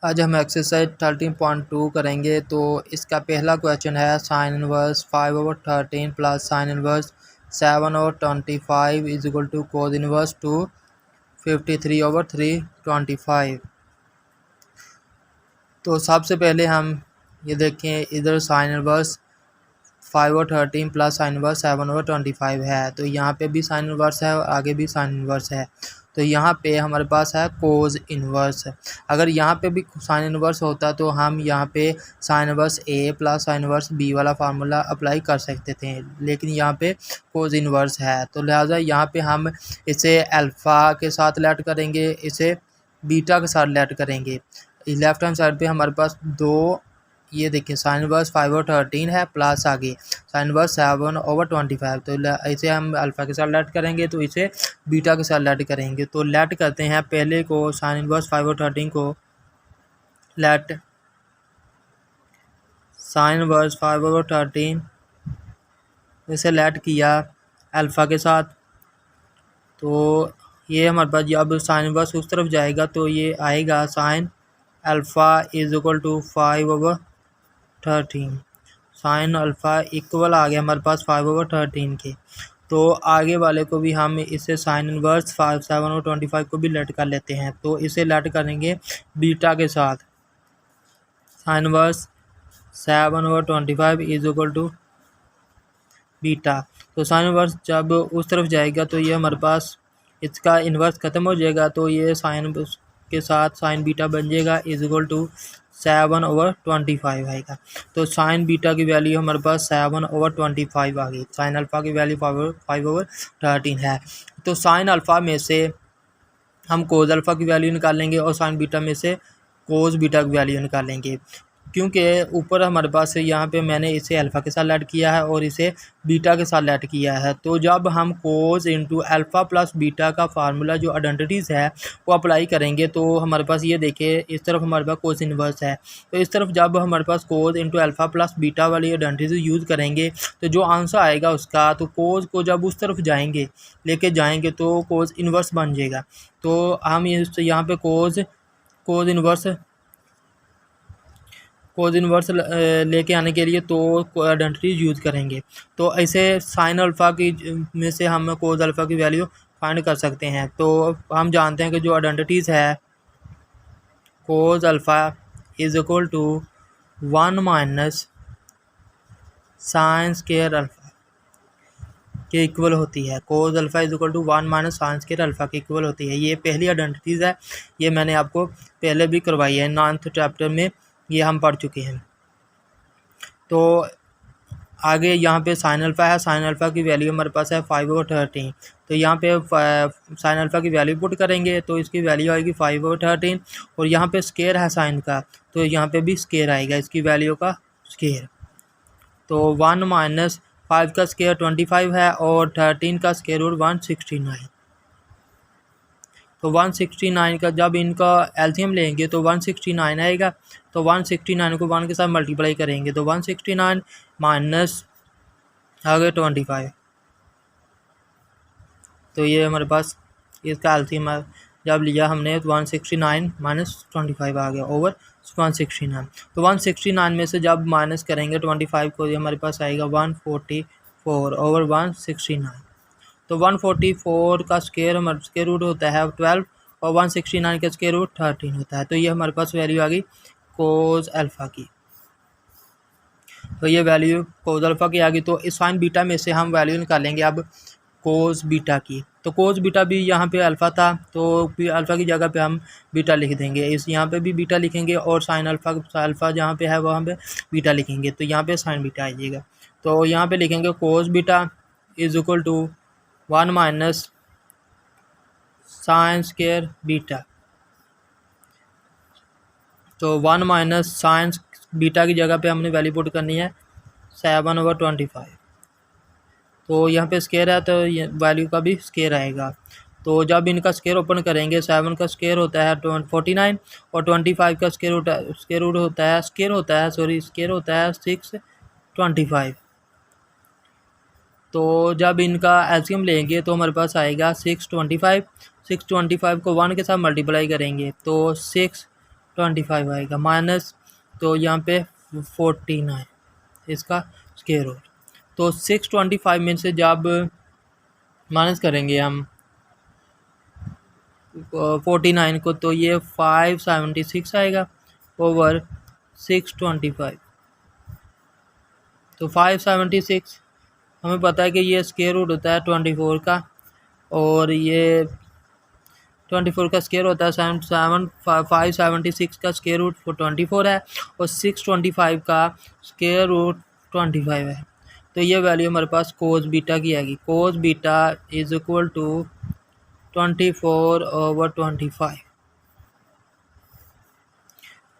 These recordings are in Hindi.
आज हम एक्सरसाइज 13.2 करेंगे। तो इसका पहला क्वेश्चन है sine inverse 5/13 plus sine inverse 7/25 is equal to cos inverse 253/325। तो सबसे पहले हम ये देखें, इधर sine inverse 5/13 plus sine inverse 7/25 है, तो यहाँ पे भी साइन इनवर्स है और आगे भी साइन इनवर्स है। तो यहाँ पे हमारे पास है कोज इनवर्स। अगर यहाँ पे भी साइन इनवर्स होता तो हम यहाँ पे साइन इनवर्स ए प्लस साइन इनवर्स बी वाला फार्मूला अप्लाई कर सकते थे, लेकिन यहाँ पे कोज इनवर्स है, तो लिहाजा यहाँ पे हम इसे अल्फ़ा के साथ लेट करेंगे, इसे बीटा के साथ लेट करेंगे। लेफ्ट हैंड साइड पे हमारे पास दो, ये देखिए साइन इनवर्स 5/13 है प्लस आगे साइन इनवर्स 7/25। तो इसे हम अल्फ़ा के साथ लेट करेंगे, तो इसे बीटा के साथ लेट करेंगे। तो लेट करते हैं पहले को साइन इनवर्स 5/13 को लेट साइन इनवर्स 5/13 इसे लेट किया अल्फ़ा के साथ। तो ये हमारे पास जब साइन इनवर्स उस तरफ जाएगा तो ये आएगा sine alpha is equal to 5/13। Sine alpha equal आ गया हमारे पास 5/13 के। तो आगे वाले को भी हम इसे साइन इनवर्स 7/25 को भी लेट कर लेते हैं। तो इसे लेट करेंगे बीटा के साथ, sine inverse 7/25 is equal to beta. तो साइन इनवर्स जब उस तरफ जाएगा तो ये हमारे पास इसका इन्वर्स ख़त्म हो जाएगा, तो ये साइन के साथ साइन बीटा बन जाएगा इज इक्वल टू 7/25 आएगा। तो साइन बीटा की वैल्यू हमारे पास 7/25 आ गई। साइन अल्फ़ा की वैल्यू 5/13 है। तो साइन अल्फ़ा में से हम कोस अल्फ़ा की वैल्यू निकालेंगे और साइन बीटा में से कोस बीटा की वैल्यू निकालेंगे, क्योंकि ऊपर हमारे पास यहाँ पे मैंने इसे अल्फ़ा के साथ लेट किया है और इसे बीटा के साथ लेट किया है। तो जब हम कोस इंटू अल्फ़ा प्लस बीटा का फार्मूला जो आइडेंटिटीज़ है वो अप्लाई करेंगे, तो हमारे पास ये देखिए इस तरफ हमारे पास कोस इन्वर्स है, तो इस तरफ जब हमारे पास कोस इंटू अल्फ़ा प्लस बीटा वाली आइडेंटिटीज यूज़ करेंगे तो जो आंसर आएगा उसका, तो कोस को जब उस तरफ जाएंगे लेके जाएंगे तो कोस इन्वर्स बन जाएगा। तो हम यहाँ पे कोस इन्वर्स लेके आने के लिए तो आइडेंटिटी यूज़ करेंगे। तो ऐसे साइन अल्फ़ा की में से हम कोस अल्फ़ा की वैल्यू फाइंड कर सकते हैं। तो हम जानते हैं कि जो आइडेंटिटीज़ है cos alpha is equal to 1 minus sine square alpha के इक्वल होती है। Cos alpha is equal to 1 minus sine square alpha के इक्वल होती है। ये पहली आइडेंटिटीज़ है, ये मैंने आपको पहले भी करवाई है, 9th चैप्टर में ये हम पढ़ चुके हैं। तो आगे यहाँ पे साइन अल्फ़ा है, साइन अल्फ़ा की वैल्यू हमारे पास है 5/13। तो यहाँ पे साइन अल्फ़ा की वैल्यू पुट करेंगे तो इसकी वैल्यू आएगी 5/13, और यहाँ पे स्केयर है साइन का, तो यहाँ पे भी स्केयर आएगा इसकी वैल्यू का स्केयर। तो 1 माइनस 5 का स्केयर 25 है और 13 का स्केयर रूट 169। तो 169 का जब इनका एलसीएम लेंगे तो 169 आएगा। तो 169 को 1 के साथ मल्टीप्लाई करेंगे तो 169 माइनस आगे 25। तो ये हमारे पास इसका एलसीएम जब लिया हमने तो 169 माइनस 25 आ गया ओवर 169। तो 169 में से जब माइनस करेंगे 25 को, ये हमारे पास आएगा 144 ओवर 169। तो 144 का स्क्वायर हमारा स्क्वायर रूट होता है 12 और 169 का स्क्वायर रूट 13 होता है। तो ये हमारे पास वैल्यू आ गई कोस अल्फ़ा की। तो ये वैल्यू कोस अल्फ़ा की आ गई। तो इस साइन बीटा में से हम वैल्यू निकालेंगे अब कोस बीटा की। तो कोस बीटा भी यहाँ पे अल्फ़ा था, तो अल्फ़ा की जगह पे हम बीटा लिख देंगे। इस यहाँ पे भी बीटा लिखेंगे और साइन अल्फ़ा जहाँ पे है वहाँ पे बीटा लिखेंगे, तो यहाँ पे साइन बीटा आ जाएगा। तो यहाँ पे लिखेंगे cos beta is equal to 1 minus sine square beta. तो 1 माइनस साइन बीटा की जगह पे हमने वैल्यू पुट करनी है 7/25। तो यहाँ पे स्क्वायर है तो वैल्यू का भी स्क्वायर आएगा। तो जब इनका स्क्वायर ओपन करेंगे 7 का स्क्वायर होता है 49 और 25 का स्क्वायर होता है 625। तो जब इनका एलसीएम लेंगे तो हमारे पास आएगा 625 को 1 के साथ मल्टीप्लाई करेंगे तो 25 आएगा माइनस, तो यहाँ पे 14 है इसका स्क्वायर रूट। तो 625 में से जब माइनस करेंगे हम 49 को, तो ये 576 आएगा ओवर 625। तो 576 हमें पता है कि ये स्क्वायर रूट होता है 24 का, और ये 24 का स्क्वायर होता है 576 का स्क्वायर रूट 24 है, और 625 का स्क्वायर रूट 25 है। तो ये वैल्यू हमारे पास कोस बीटा की आएगी। Cos beta is equal to 24/25।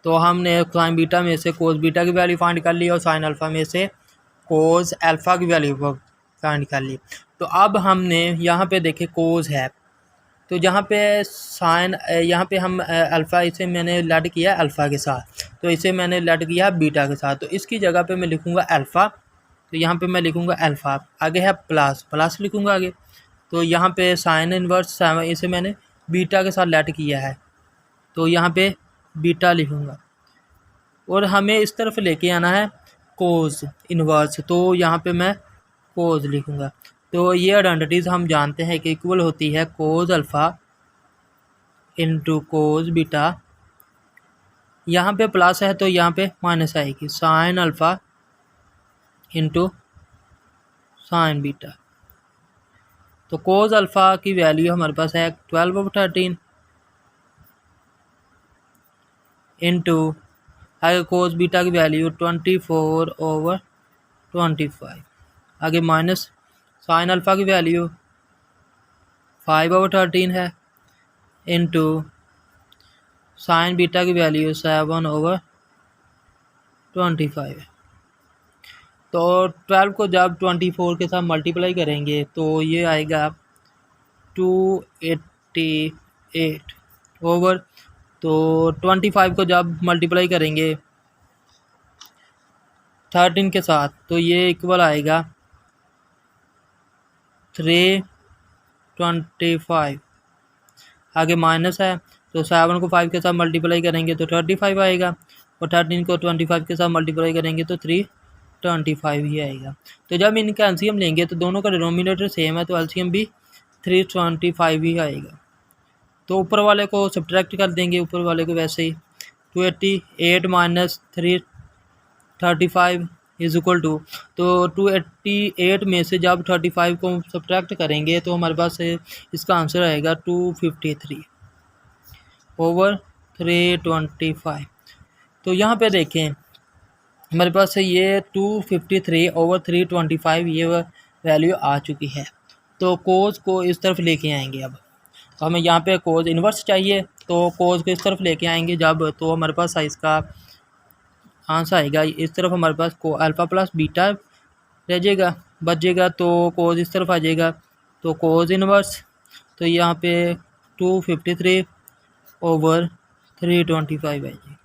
तो हमने साइन बीटा में से कोस बीटा की वैल्यू फाइंड कर ली और साइन अल्फ़ा में से कोस अल्फ़ा की वैल्यू फाइंड कर ली। तो अब हमने यहाँ पे देखे कोस है, तो जहाँ पे साइन, यहाँ पे हम अल्फ़ा, इसे मैंने लैड किया अल्फ़ा के साथ, तो इसे मैंने लैड किया बीटा के साथ, तो इसकी जगह पे मैं लिखूँगा अल्फ़ा। तो यहाँ पे मैं लिखूँगा अल्फ़ा, आगे है प्लस लिखूँगा आगे। तो यहाँ पे साइन इन्वर्स इसे मैंने बीटा के साथ लैड किया है, तो यहाँ पे बीटा लिखूँगा, और हमें इस तरफ लेके आना है कोस इन्वर्स, तो यहाँ पे मैं कोस लिखूँगा। तो ये आइडेंटिटीज़ हम जानते हैं कि इक्वल होती है cos alpha into cos beta. यहाँ पे प्लस है तो यहाँ पे माइनस आएगी, sine alpha into sine beta. तो कोस अल्फ़ा की वैल्यू हमारे पास है 12/13 इंटू आगे कोस बीटा की वैल्यू 24/25, आगे माइनस साइन अल्फ़ा की वैल्यू 5/13 है इंटू साइन बीटा की वैल्यू 7/25 है। तो 12 को जब 24 के साथ मल्टीप्लाई करेंगे तो ये आएगा 288 ओवर, तो 25 को जब मल्टीप्लाई करेंगे 13 के साथ तो ये इक्वल आएगा 325, आगे माइनस है, तो 7 को 5 के साथ मल्टीप्लाई करेंगे तो 35 आएगा, और 13 को 25 के साथ मल्टीप्लाई करेंगे तो 325 ही आएगा। तो जब इनका एलसीएम लेंगे तो दोनों का डिनोमिनेटर सेम है, तो एलसीएम भी 325 ही आएगा। तो ऊपर वाले को सब्ट्रैक्ट कर देंगे, ऊपर वाले को वैसे ही 288 माइनस 335 इज इक्वल टू, तो 288 में से जब 35 को सब्ट्रैक्ट करेंगे तो हमारे पास इसका आंसर आएगा 253 ओवर 325। तो यहाँ पे देखें हमारे पास ये 253 ओवर 325 ये वैल्यू आ चुकी है। तो कोस को इस तरफ लेके आएंगे। अब तो हमें यहाँ पे कोस इन्वर्स चाहिए, तो कोस को इस तरफ लेके आएंगे जब, तो हमारे पास इसका आंसर आएगा इस तरफ, हमारे पास को अल्फ़ा प्लस बीटा रह जाएगा, बच जाएगा, तो कोस इस तरफ आ जाएगा, तो कोस इन्वर्स, तो यहाँ पे 253 ओवर 325 आ जाएगी।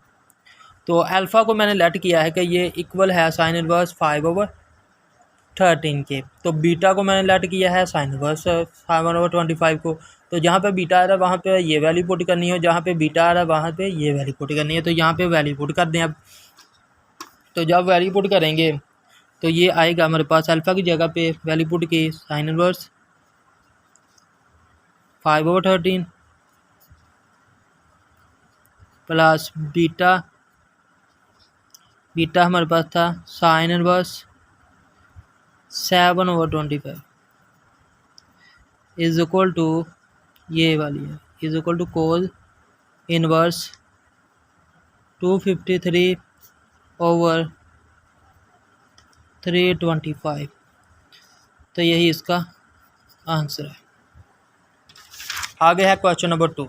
तो अल्फ़ा को मैंने लेट किया है कि ये इक्वल है साइन इन्वर्स 5/13 के, तो बीटा को मैंने लेट किया है साइन इन्वर्स 5/25 को। तो जहाँ पे बीटा आ रहा है वहाँ पे ये वैल्यू पुट करनी है, जहाँ पे बीटा आ रहा है वहाँ पे ये वैल्यू पुट करनी है। तो यहाँ पे वैल्यू पुट कर दें अब। तो जब वैल्यू पुट करेंगे तो ये आएगा हमारे पास अल्फ़ा की जगह पे वैल्यू पुट की साइन इन्वर्स 5/13 प्लस बीटा हमारे पास था sine inverse 7/25 is equal to, ये वाली है, is equal to cos inverse 253 over 325। तो यही इसका आंसर है। आगे है क्वेश्चन नंबर 2।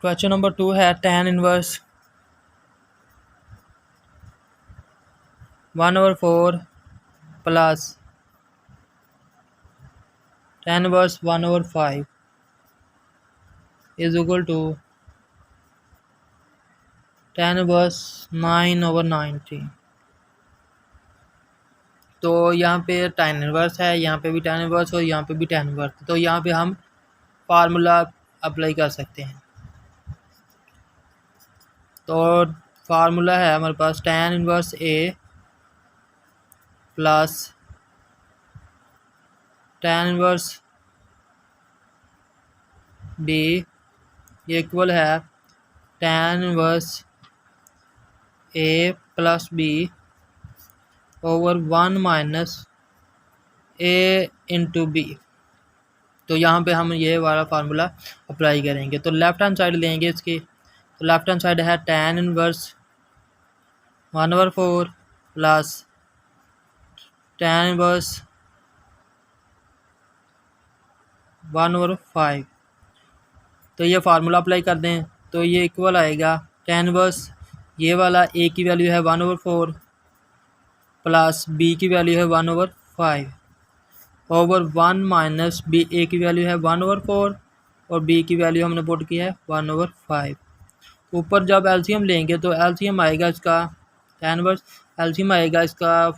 क्वेश्चन नंबर 2 है tan inverse 1/4 plus tan inverse 1/5 is equal to tan inverse 9/90। तो यहाँ पे tan इनवर्स है, यहाँ पे भी tan इनवर्स और यहाँ पे भी tan इनवर्स। तो यहाँ पे हम फार्मूला अप्लाई कर सकते हैं। तो फार्मूला है हमारे पास tan inverse A plus tan inverse B equal है tan inverse A plus B over 1 minus A into B। तो यहाँ पे हम ये वाला फार्मूला अप्लाई करेंगे। तो लेफ्ट हैंड साइड लेंगे इसकी, तो लेफ्ट हैंड साइड है tan inverse 1/4 plus tan inverse 1/5। तो ये फार्मूला अप्लाई कर दें तो ये इक्वल आएगा tan इनवर्स, ये वाला A की वैल्यू है 1/4 प्लस B की वैल्यू है 1/5 ओवर 1 माइनस B A की वैल्यू है 1/4 और B की वैल्यू हमने पुट की है 1/5। ऊपर जब एलसीएम लेंगे तो एलसीएम आएगा इसका tan इनवर्स, एलसीएम आएगा इसका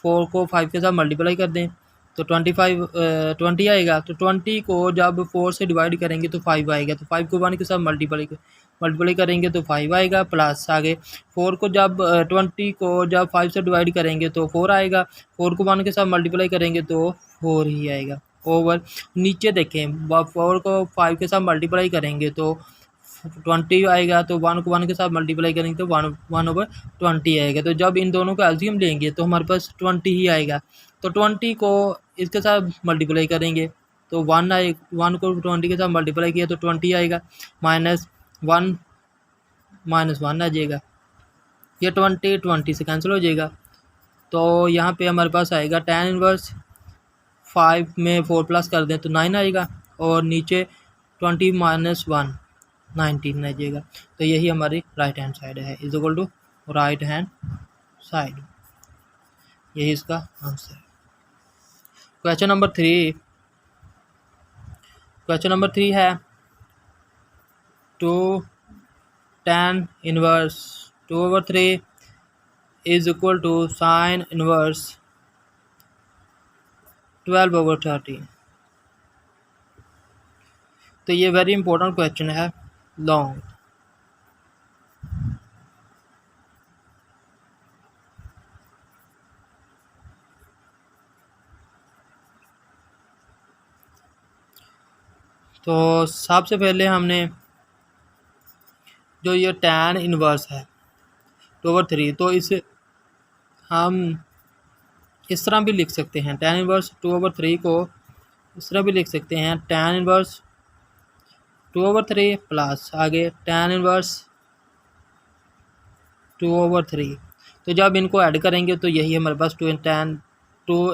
4 को 5 के साथ मल्टीप्लाई कर दें तो 20 आएगा। तो 20 को जब 4 से डिवाइड करेंगे तो 5 आएगा। तो 5 को 1 के साथ मल्टीप्लाई करेंगे तो 5 आएगा। प्लस आगे 4 को जब 20 को जब 5 से डिवाइड करेंगे तो 4 आएगा। 4 को 1 के साथ मल्टीप्लाई करेंगे तो 4 ही आएगा। ओवर नीचे देखें 4 को 5 के साथ मल्टीप्लाई करेंगे तो 20 आएगा। तो 1 को 1 के साथ मल्टीप्लाई करेंगे तो 1/20 आएगा। तो जब इन दोनों का एलसीएम लेंगे तो हमारे पास 20 ही आएगा। तो 20 को इसके साथ मल्टीप्लाई करेंगे तो 1 को 20 के साथ मल्टीप्लाई किया तो 20 आएगा। माइनस 1 आ जाएगा, ये 20 से कैंसिल हो जाएगा। तो यहाँ पे हमारे पास आएगा tan इनवर्स 5 में 4 प्लस कर दें तो 9 आएगा और नीचे 20 माइनस 1 19 आ जाएगा। तो यही हमारी राइट हैंड साइड है, is equal to right hand side. यही इसका आंसर है। क्वेश्चन नंबर 3 है 2 tan inverse 2/3 is equal to sine inverse 12/13। तो ये वेरी इंपॉर्टेंट क्वेश्चन है, लॉन्ग। तो सबसे पहले हमने जो ये tan इनवर्स है 2/3, तो इसे हम इस तरह भी लिख सकते हैं। tan इनवर्स 2/3 को इस तरह भी लिख सकते हैं, tan इनवर्स 2/3 प्लस आगे tan इनवर्स 2/3। तो जब इनको ऐड करेंगे तो यही हमारे पास 2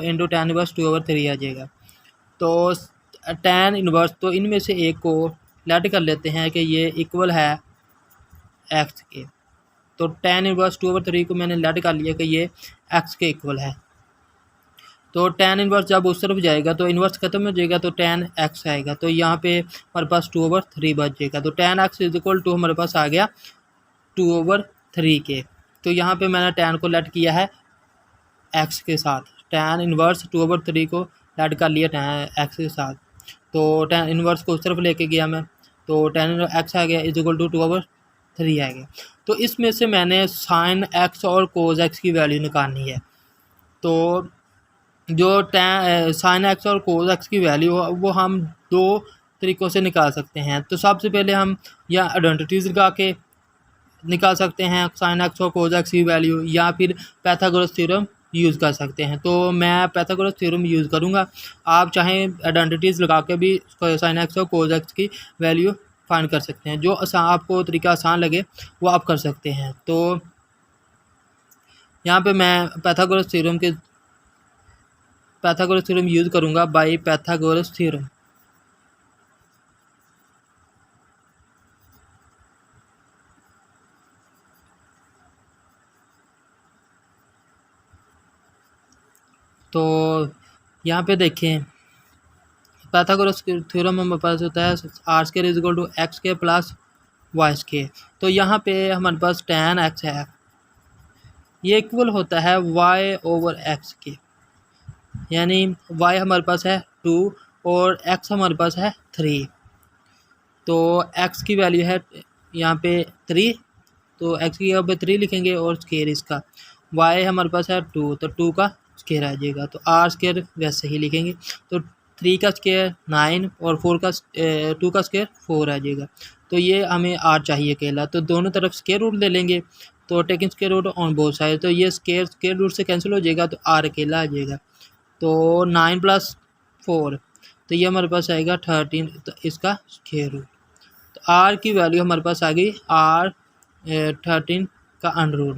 इंटू tan इनवर्स 2/3 आ जाएगा। तो tan इनवर्स, तो इनमें से एक को लेट कर लेते हैं कि ये इक्वल है x के। तो tan इनवर्स 2/3 को मैंने लेट कर लिया कि ये x के इक्वल है। तो tan इनवर्स जब उस तरफ जाएगा तो इनवर्स खत्म हो जाएगा तो tan x आएगा। तो यहाँ पे हमारे पास 2/3 बच जाएगा। तो tan x is equal to हमारे पास आ गया 2/3 के। तो यहाँ पे मैंने tan को लेट किया है x के साथ, tan इनवर्स 2/3 को लेट कर लिया tan x के साथ। तो tan इनवर्स को उस तरफ लेके गया मैं, तो tan x आ गया इज इक्वल टू 2/3 आ गया। तो इसमें से मैंने साइन x और कोज x की वैल्यू निकालनी है। तो जो साइन एक्स और कोज एक्स की वैल्यू वो हम दो तरीक़ों से निकाल सकते हैं। तो सबसे पहले हम या आइडेंटिटीज़ लगा के निकाल सकते हैं साइन एक्स और कोज एक्स की वैल्यू, या फिर पाइथागोरस थ्योरम यूज़ कर सकते हैं। तो मैं पाइथागोरस थ्योरम यूज़ करूँगा। आप चाहें आइडेंटिटीज़ लगा के भी साइन एक्स और कोज एक्स की वैल्यू फाइंड कर सकते हैं। जो आपको तरीका आसान लगे वो आप कर सकते हैं। तो यहाँ पे मैं पाइथागोरस थ्योरम यूज़ करूँगा बाय पाइथागोरस थ्योरम। तो यहाँ पे देखें पाइथागोरस थ्योरम हमारे पास होता है r² is equal to x² plus y²। तो यहाँ पे हमारे पास tan x है, ये इक्वल होता है y/x के। यानी y हमारे पास है 2 और x हमारे पास है 3। तो x की वैल्यू है यहाँ पे 3, तो x की यहाँ पे 3 लिखेंगे और स्केयर इसका। y हमारे पास है 2, तो 2 का स्केयर आ जाएगा, तो r स्केयर वैसे ही लिखेंगे। तो 3 का स्केयर 9 और 2 का स्केयर 4 आ जाएगा। तो ये हमें r चाहिए अकेला, तो दोनों तरफ स्केयर रूट ले लेंगे। तो taking square root on both side, तो ये स्केयर रूट से कैंसिल हो जाएगा, तो r अकेला आ जाएगा। तो 9 + 4, तो ये हमारे पास आएगा 13, तो इसका स्केयर रूट। तो r की वैल्यू हमारे पास आ गई r 13 का अंडर रूट।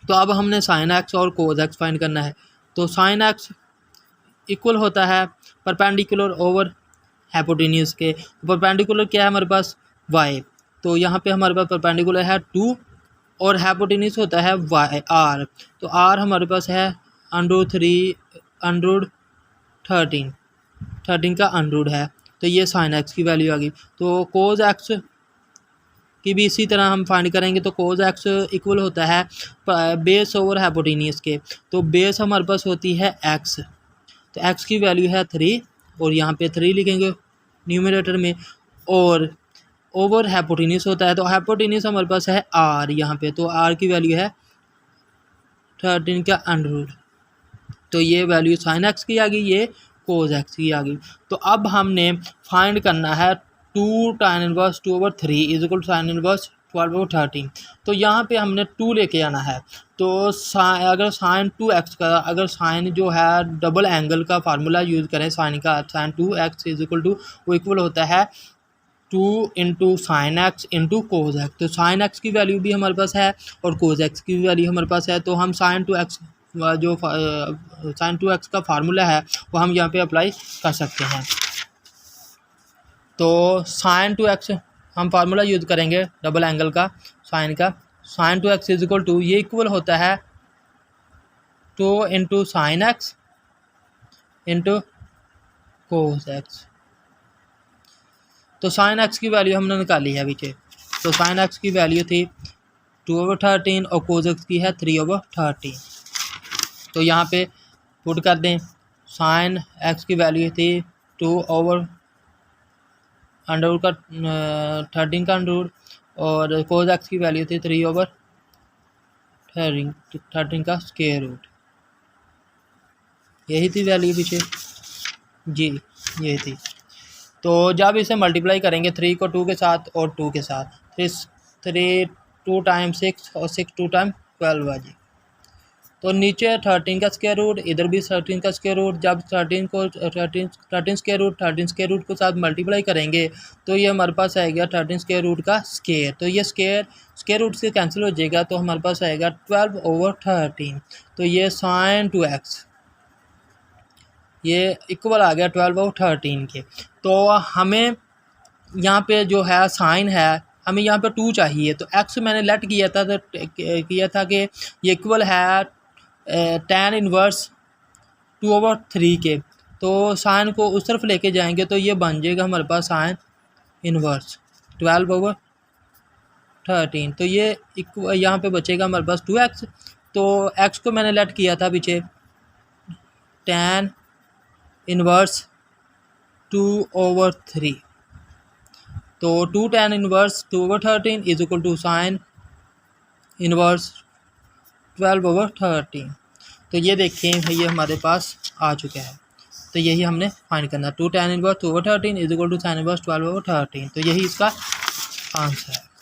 तो अब हमने साइन एक्स और कोज एक्स फाइंड करना है। तो साइन एक्स इक्वल होता है परपेंडिकुलर ओवर हाइपोटेन्यूज के। परपेंडिकुलर क्या है हमारे पास, y। तो यहाँ पे हमारे पास परपेंडिकुलर है 2 और हाइपोटेन्यूज होता है y r। तो r हमारे पास है √13 का अंडर रूट है। तो ये साइन एक्स की वैल्यू आ गई। तो कोज एक्स की भी इसी तरह हम फाइंड करेंगे। तो कोज एक्स इक्वल होता है बेस ओवर हाइपोटेन्यूज के। तो बेस हमारे पास होती है x, तो x की वैल्यू है 3 और यहाँ पे 3 लिखेंगे न्यूमरेटर में, और ओवर हाइपोटेन्यूज होता है। तो हाइपोटेन्यूज हमारे पास है r यहाँ पे, तो r की वैल्यू है 13 का अंडर रूट। तो ये वैल्यू साइन एक्स की आ गई, ये कोज एक्स की आ गई। तो अब हमने फाइंड करना है 2 tan inverse 2/3 equal to sine inverse 12/13। तो यहाँ पे हमने 2 लेके आना है। तो अगर साइन 2x का, अगर साइन जो है डबल एंगल का फार्मूला यूज़ करें साइन का, साइन 2x इक्वल टू वो इक्वल होता है 2 × साइन एक्स × कोज एक्स। तो साइन एक्स की वैल्यू भी हमारे पास है और कोज एक्स की वैल्यू हमारे पास है। तो हम साइन 2x जो साइन 2x का फार्मूला है वो हम यहाँ पे अप्लाई कर सकते हैं। तो साइन 2x हम फार्मूला यूज़ करेंगे डबल एंगल का साइन का। साइन 2x इक्वल टू ये इक्वल होता है 2 × साइन एक्स × कोस एक्स। तो साइन एक्स की वैल्यू हमने निकाली है पीछे। तो साइन एक्स की वैल्यू थी 2/13 और कोस एक्स की है 3/13। तो यहाँ पे पुट कर दें। साइन एक्स की वैल्यू थी 2/√13 का अंडर रूट और कोस एक्स की वैल्यू थी 3/13 का स्क्वायर रूट। यही थी वैल्यू पीछे जी, यही थी। तो जब इसे मल्टीप्लाई करेंगे 3 को 2 के साथ और 2 के साथ, 3 2 टाइम 6 और 6 2 टाइम 12 आ जाएगी। तो नीचे 13 का स्क्वायर रूट, इधर भी 13 का स्क्वायर रूट। जब 13 स्क्वायर रूट के साथ मल्टीप्लाई करेंगे तो ये हमारे पास आएगा 13 स्क्वायर रूट का स्क्वायर। तो ये स्क्वायर रूट से कैंसिल हो जाएगा, तो हमारे पास आएगा 12/13। तो ये साइन 2x ये इक्वल आ गया 12/13 के। तो हमें यहाँ पे जो है साइन है, हमें यहाँ पे 2 चाहिए। तो x मैंने लेट किया था, तो कि ये इक्वल है tan इनवर्स 2/3 के। तो साइन को उस तरफ लेके जाएंगे तो ये बन जाएगा हमारे पास साइन इनवर्स 12/13। तो ये यहाँ पे बचेगा हमारे पास 2x। तो x को मैंने लेट किया था पीछे tan इनवर्स 2/3। तो 2 tan inverse 2/13 is equal to sine inverse 12/13। तो ये देखें ये हमारे पास आ चुका है। तो यही हमने फाइंड करना, 2 tan inverse 2/13 is equal to sine inverse 12/13। तो यही इसका आंसर है।